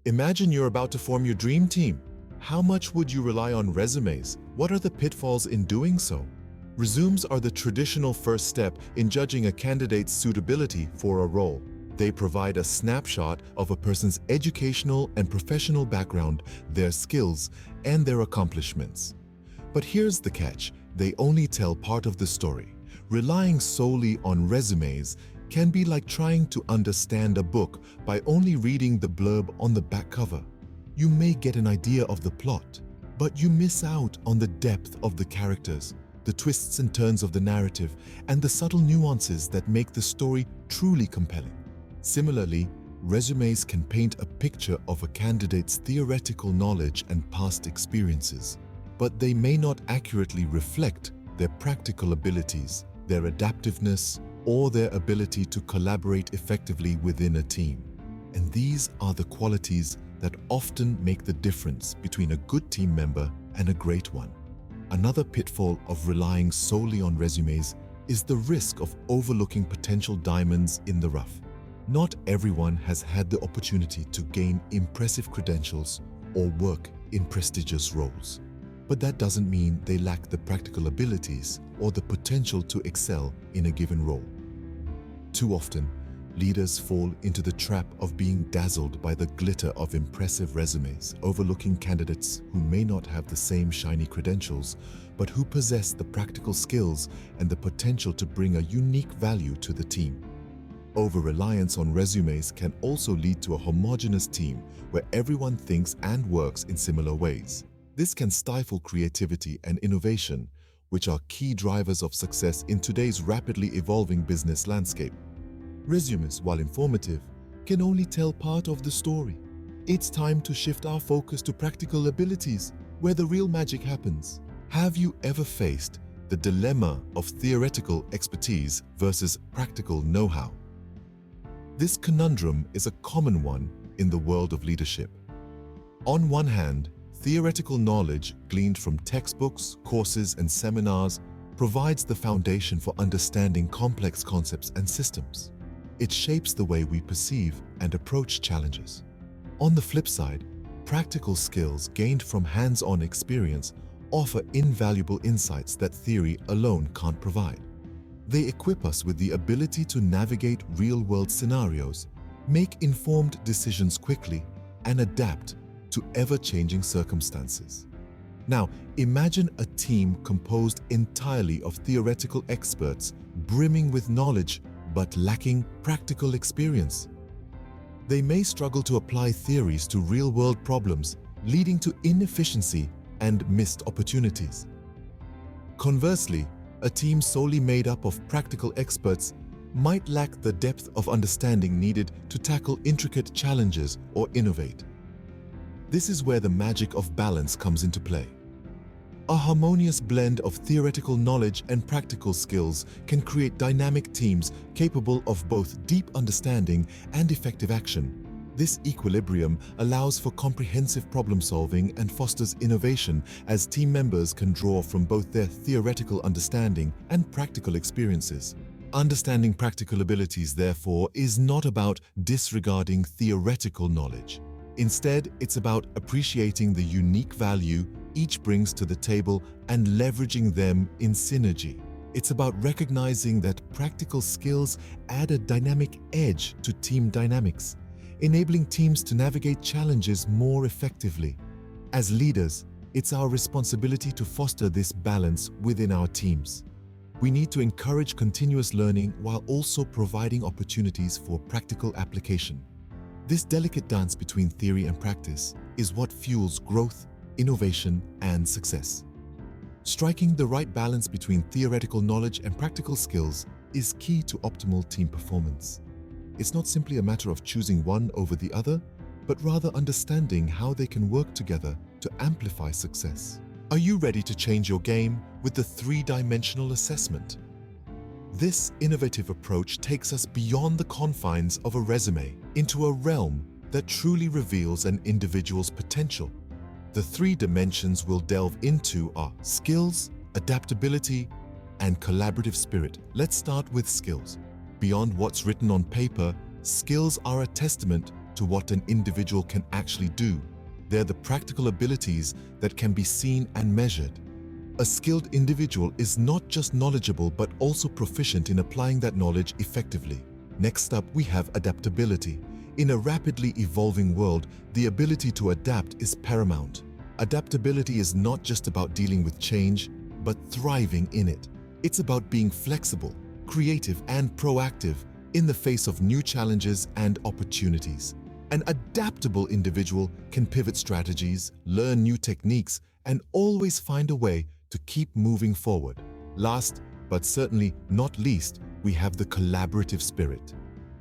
Imagine you're about to form your dream team. How much would you rely on resumes? What are the pitfalls in doing so? Resumes are the traditional first step in judging a candidate's suitability for a role. They provide a snapshot of a person's educational and professional background, their skills, and their accomplishments. But here's the catch: they only tell part of the story. Relying solely on resumes can be like trying to understand a book by only reading the blurb on the back cover. You may get an idea of the plot, but you miss out on the depth of the characters, the twists and turns of the narrative, and the subtle nuances that make the story truly compelling. Similarly, resumes can paint a picture of a candidate's theoretical knowledge and past experiences, but they may not accurately reflect their practical abilities, their adaptiveness, or their ability to collaborate effectively within a team. And these are the qualities that often make the difference between a good team member and a great one. Another pitfall of relying solely on resumes is the risk of overlooking potential diamonds in the rough. Not everyone has had the opportunity to gain impressive credentials or work in prestigious roles. But that doesn't mean they lack the practical abilities or the potential to excel in a given role. Too often, leaders fall into the trap of being dazzled by the glitter of impressive resumes, overlooking candidates who may not have the same shiny credentials, but who possess the practical skills and the potential to bring a unique value to the team. Over-reliance on resumes can also lead to a homogeneous team where everyone thinks and works in similar ways. This can stifle creativity and innovation, which are key drivers of success in today's rapidly evolving business landscape. Resumes, while informative, can only tell part of the story. It's time to shift our focus to practical abilities, where the real magic happens. Have you ever faced the dilemma of theoretical expertise versus practical know-how? This conundrum is a common one in the world of leadership. On one hand, theoretical knowledge gleaned from textbooks, courses, and seminars provides the foundation for understanding complex concepts and systems. It shapes the way we perceive and approach challenges. On the flip side, practical skills gained from hands-on experience offer invaluable insights that theory alone can't provide. They equip us with the ability to navigate real-world scenarios, make informed decisions quickly, and adapt to ever-changing circumstances. Now, imagine a team composed entirely of theoretical experts, brimming with knowledge but lacking practical experience. They may struggle to apply theories to real-world problems, leading to inefficiency and missed opportunities. Conversely, a team solely made up of practical experts might lack the depth of understanding needed to tackle intricate challenges or innovate. This is where the magic of balance comes into play. A harmonious blend of theoretical knowledge and practical skills can create dynamic teams capable of both deep understanding and effective action. This equilibrium allows for comprehensive problem-solving and fosters innovation, as team members can draw from both their theoretical understanding and practical experiences. Understanding practical abilities, therefore, is not about disregarding theoretical knowledge. Instead, it's about appreciating the unique value each brings to the table and leveraging them in synergy. It's about recognizing that practical skills add a dynamic edge to team dynamics, enabling teams to navigate challenges more effectively. As leaders, it's our responsibility to foster this balance within our teams. We need to encourage continuous learning while also providing opportunities for practical application. This delicate dance between theory and practice is what fuels growth, innovation, and success. Striking the right balance between theoretical knowledge and practical skills is key to optimal team performance. It's not simply a matter of choosing one over the other, but rather understanding how they can work together to amplify success. Are you ready to change your game with the three-dimensional assessment? This innovative approach takes us beyond the confines of a resume into a realm that truly reveals an individual's potential. The three dimensions we'll delve into are skills, adaptability, and collaborative spirit. Let's start with skills. Beyond what's written on paper, skills are a testament to what an individual can actually do. They're the practical abilities that can be seen and measured. A skilled individual is not just knowledgeable but also proficient in applying that knowledge effectively. Next up, we have adaptability. In a rapidly evolving world, the ability to adapt is paramount. Adaptability is not just about dealing with change, but thriving in it. It's about being flexible, creative, and proactive in the face of new challenges and opportunities. An adaptable individual can pivot strategies, learn new techniques, and always find a way to keep moving forward. Last, but certainly not least, we have the collaborative spirit.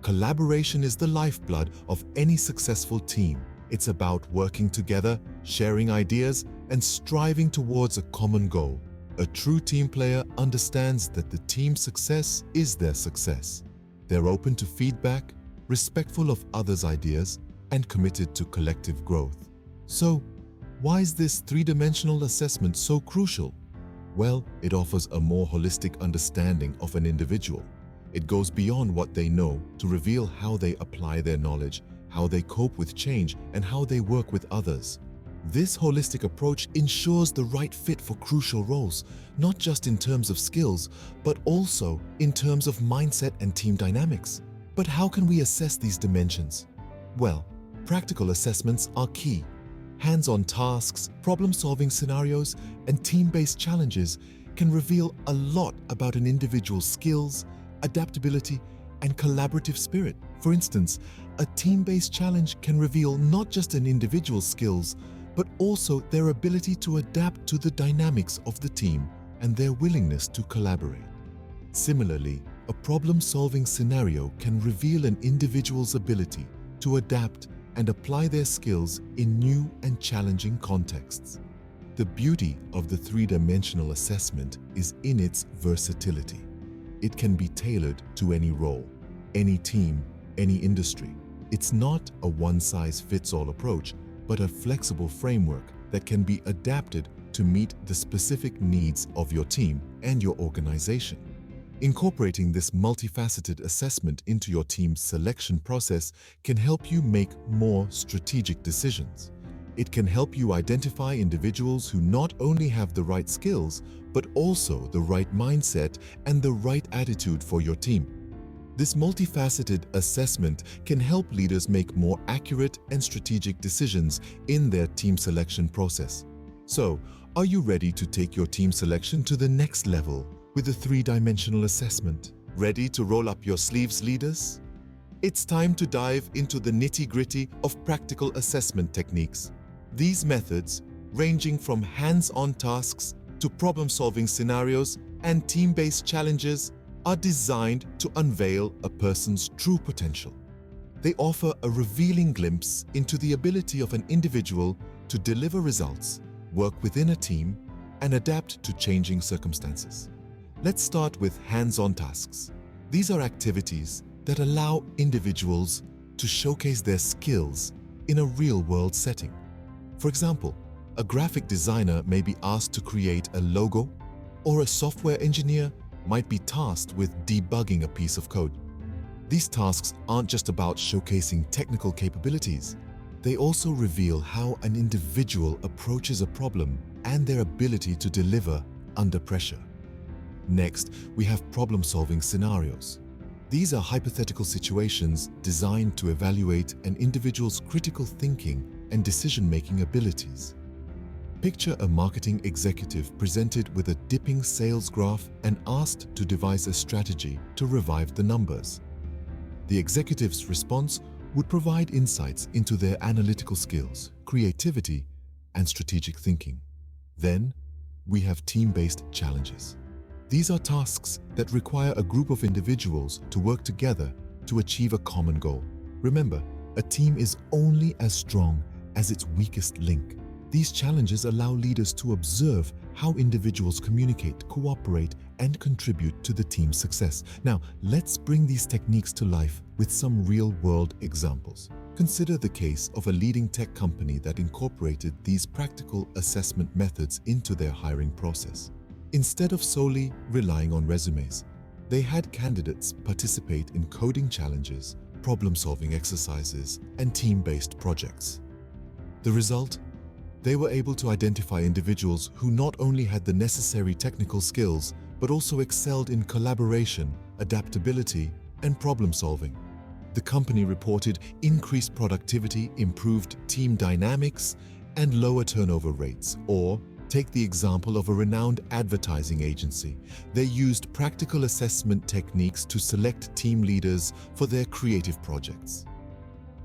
Collaboration is the lifeblood of any successful team. It's about working together, sharing ideas, and striving towards a common goal. A true team player understands that the team's success is their success. They're open to feedback, respectful of others' ideas, and committed to collective growth. So, why is this three-dimensional assessment so crucial? Well, it offers a more holistic understanding of an individual. It goes beyond what they know to reveal how they apply their knowledge, how they cope with change, and how they work with others. This holistic approach ensures the right fit for crucial roles, not just in terms of skills, but also in terms of mindset and team dynamics. But how can we assess these dimensions? Well, practical assessments are key. Hands-on tasks, problem-solving scenarios, and team-based challenges can reveal a lot about an individual's skills, adaptability, and collaborative spirit. For instance, a team-based challenge can reveal not just an individual's skills, but also their ability to adapt to the dynamics of the team and their willingness to collaborate. Similarly, a problem-solving scenario can reveal an individual's ability to adapt and apply their skills in new and challenging contexts. The beauty of the three-dimensional assessment is in its versatility. It can be tailored to any role, any team, any industry. It's not a one-size-fits-all approach, but a flexible framework that can be adapted to meet the specific needs of your team and your organization. Incorporating this multifaceted assessment into your team's selection process can help you make more strategic decisions. It can help you identify individuals who not only have the right skills, but also the right mindset and the right attitude for your team. This multifaceted assessment can help leaders make more accurate and strategic decisions in their team selection process. So, are you ready to take your team selection to the next level with a three-dimensional assessment? Ready to roll up your sleeves, leaders? It's time to dive into the nitty-gritty of practical assessment techniques. These methods, ranging from hands-on tasks to problem-solving scenarios and team-based challenges, are designed to unveil a person's true potential. They offer a revealing glimpse into the ability of an individual to deliver results, work within a team, and adapt to changing circumstances. Let's start with hands-on tasks. These are activities that allow individuals to showcase their skills in a real-world setting. For example, a graphic designer may be asked to create a logo, or a software engineer might be tasked with debugging a piece of code. These tasks aren't just about showcasing technical capabilities. They also reveal how an individual approaches a problem and their ability to deliver under pressure. Next, we have problem-solving scenarios. These are hypothetical situations designed to evaluate an individual's critical thinking and decision-making abilities. Picture a marketing executive presented with a dipping sales graph and asked to devise a strategy to revive the numbers. The executive's response would provide insights into their analytical skills, creativity, and strategic thinking. Then, we have team-based challenges. These are tasks that require a group of individuals to work together to achieve a common goal. Remember, a team is only as strong as its weakest link. These challenges allow leaders to observe how individuals communicate, cooperate, and contribute to the team's success. Now, let's bring these techniques to life with some real-world examples. Consider the case of a leading tech company that incorporated these practical assessment methods into their hiring process. Instead of solely relying on resumes, they had candidates participate in coding challenges, problem-solving exercises, and team-based projects. The result? They were able to identify individuals who not only had the necessary technical skills, but also excelled in collaboration, adaptability, and problem-solving. The company reported increased productivity, improved team dynamics, and lower turnover rates. Or, take the example of a renowned advertising agency. They used practical assessment techniques to select team leaders for their creative projects.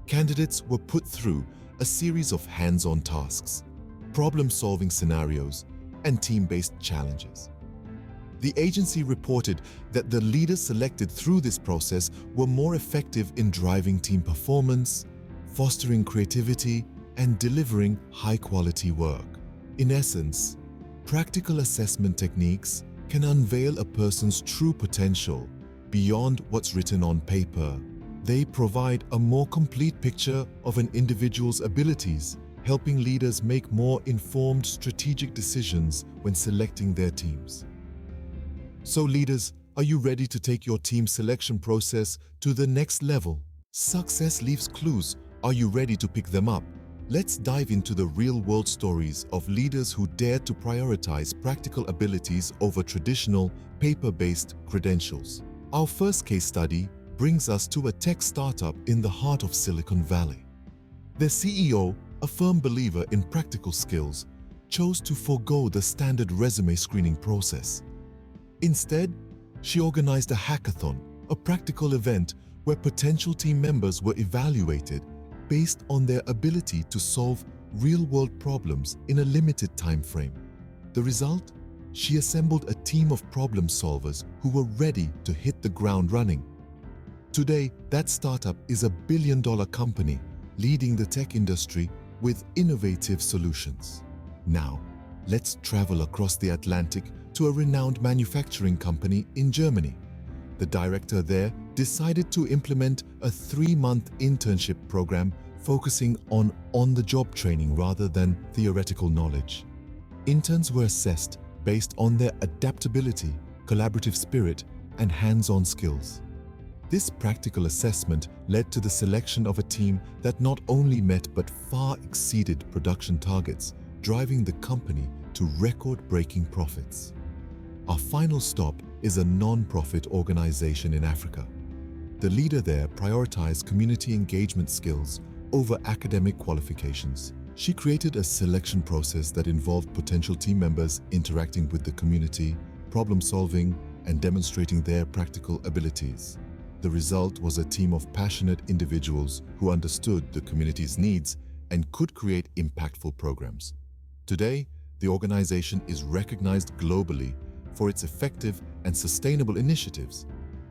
Candidates were put through a series of hands-on tasks, problem-solving scenarios, and team-based challenges. The agency reported that the leaders selected through this process were more effective in driving team performance, fostering creativity, and delivering high-quality work. In essence, practical assessment techniques can unveil a person's true potential beyond what's written on paper. They provide a more complete picture of an individual's abilities, helping leaders make more informed strategic decisions when selecting their teams. So leaders, are you ready to take your team selection process to the next level? Success leaves clues. Are you ready to pick them up? Let's dive into the real-world stories of leaders who dared to prioritize practical abilities over traditional, paper-based credentials. Our first case study brings us to a tech startup in the heart of Silicon Valley. Their CEO, a firm believer in practical skills, chose to forego the standard resume screening process. Instead, she organized a hackathon, a practical event where potential team members were evaluated based on their ability to solve real-world problems in a limited time frame. The result? She assembled a team of problem solvers who were ready to hit the ground running. Today, that startup is a billion-dollar company leading the tech industry with innovative solutions. Now, let's travel across the Atlantic to a renowned manufacturing company in Germany. The director there decided to implement a 3-month internship program focusing on on-the-job training rather than theoretical knowledge. Interns were assessed based on their adaptability, collaborative spirit, and hands-on skills. This practical assessment led to the selection of a team that not only met but far exceeded production targets, driving the company to record-breaking profits. Our final stop is a non-profit organization in Africa. The leader there prioritized community engagement skills over academic qualifications. She created a selection process that involved potential team members interacting with the community, problem-solving, and demonstrating their practical abilities. The result was a team of passionate individuals who understood the community's needs and could create impactful programs. Today, the organization is recognized globally for its effective and sustainable initiatives.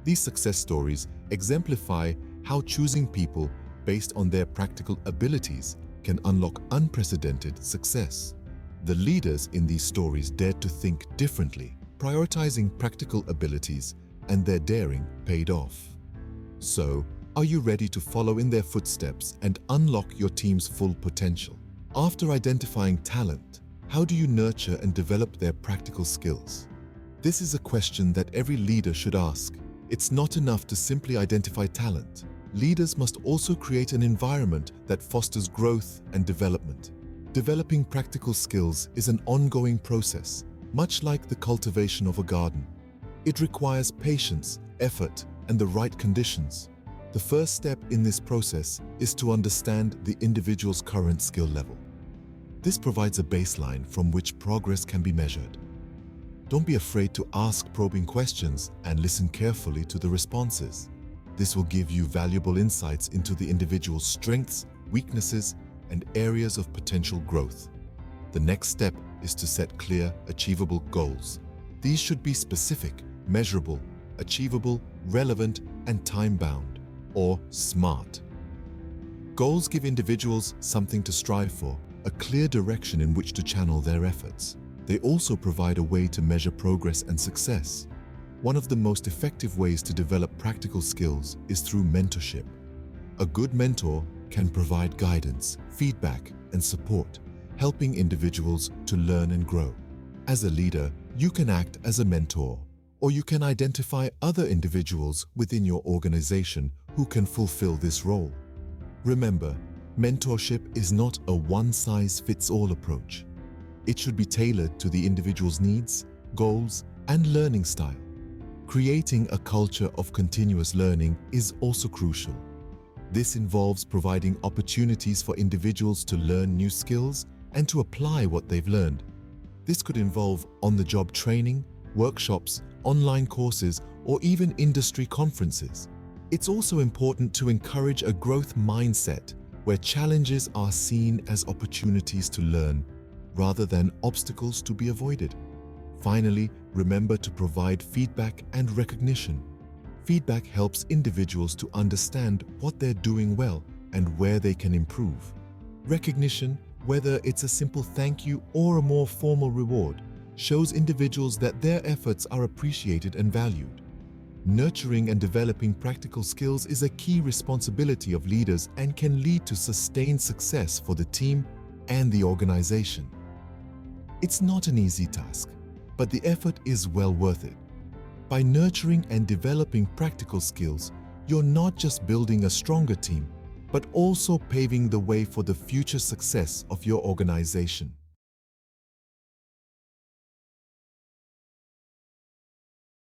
These success stories exemplify how choosing people based on their practical abilities can unlock unprecedented success. The leaders in these stories dared to think differently, prioritizing practical abilities, and their daring paid off. So, are you ready to follow in their footsteps and unlock your team's full potential? After identifying talent, how do you nurture and develop their practical skills? This is a question that every leader should ask. It's not enough to simply identify talent. Leaders must also create an environment that fosters growth and development. Developing practical skills is an ongoing process, much like the cultivation of a garden. It requires patience, effort, and the right conditions. The first step in this process is to understand the individual's current skill level. This provides a baseline from which progress can be measured. Don't be afraid to ask probing questions and listen carefully to the responses. This will give you valuable insights into the individual's strengths, weaknesses, and areas of potential growth. The next step is to set clear, achievable goals. These should be specific, measurable, achievable, relevant, and time-bound, or SMART. Goals give individuals something to strive for, a clear direction in which to channel their efforts. They also provide a way to measure progress and success. One of the most effective ways to develop practical skills is through mentorship. A good mentor can provide guidance, feedback, and support, helping individuals to learn and grow. As a leader, you can act as a mentor, or you can identify other individuals within your organization who can fulfill this role. Remember, mentorship is not a one-size-fits-all approach. It should be tailored to the individual's needs, goals, and learning style. Creating a culture of continuous learning is also crucial. This involves providing opportunities for individuals to learn new skills and to apply what they've learned. This could involve on-the-job training, workshops, online courses, or even industry conferences. It's also important to encourage a growth mindset where challenges are seen as opportunities to learn rather than obstacles to be avoided. Finally, remember to provide feedback and recognition. Feedback helps individuals to understand what they're doing well and where they can improve. Recognition, whether it's a simple thank you or a more formal reward, shows individuals that their efforts are appreciated and valued. Nurturing and developing practical skills is a key responsibility of leaders and can lead to sustained success for the team and the organization. It's not an easy task, but the effort is well worth it. By nurturing and developing practical skills, you're not just building a stronger team, but also paving the way for the future success of your organization.